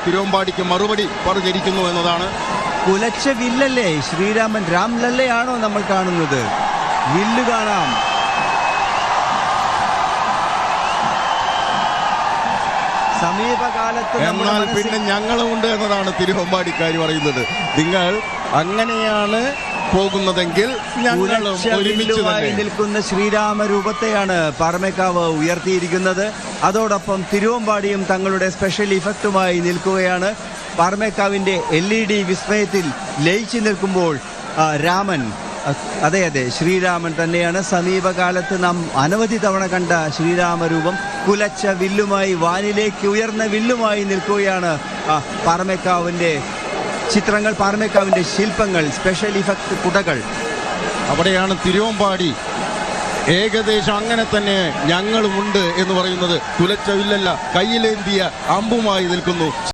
തിരുവമ്പാടിക്ക് മറുപടി പറഞ്ഞിരിക്കുന്നു എന്നതാണ്. കുലച്ച വില്ലല്ലേ ശ്രീരാമൻ? രാംലല്ലയാണോ നമ്മൾ കാണുന്നത്? വില്ല് കാണാം. സമീപകാലത്ത് എന്നാൽ പിന്നെ ഞങ്ങളുമുണ്ട് എന്നതാണ് തിരുവമ്പാടിക്കാർ പറയുന്നത്. നിങ്ങൾ അങ്ങനെയാണ് പോകുന്നതെങ്കിൽ ഞങ്ങളും ഒരുമിച്ച് നിൽക്കുന്ന ശ്രീരാമ രൂപത്തെയാണ് പാറമേക്കാവ് ഉയർത്തിയിരിക്കുന്നത്. അതോടൊപ്പം തിരുവമ്പാടിയും തങ്ങളുടെ സ്പെഷ്യൽ ഇഫക്റ്റുമായി നിൽക്കുകയാണ്. പാറമേക്കാവിന്റെ LED വിസ്മയത്തിൽ ലയിച്ചു നിൽക്കുമ്പോൾ രാമൻ, അതെ ശ്രീരാമൻ തന്നെയാണ്. സമീപകാലത്ത് നാം അനവധി തവണ കണ്ട ശ്രീരാമരൂപം കുലച്ച വില്ലുമായി, വാനിലേക്ക് ഉയർന്ന വില്ലുമായി നിൽക്കുകയാണ്. പാറമേക്കാവിന്റെ ചിത്രങ്ങൾ, പാറമേക്കാവിന്റെ ശില്പങ്ങൾ, സ്പെഷ്യൽ ഇഫക്റ്റ് കുടകൾ. അവിടെയാണ് തിരുവമ്പാടി ഏകദേശം അങ്ങനെ തന്നെ ഞങ്ങളുമുണ്ട് എന്ന് പറയുന്നത്. കുലച്ച വില്ലല്ല, കയ്യിലേന്തിയ അമ്പുമായി നിൽക്കുന്നു.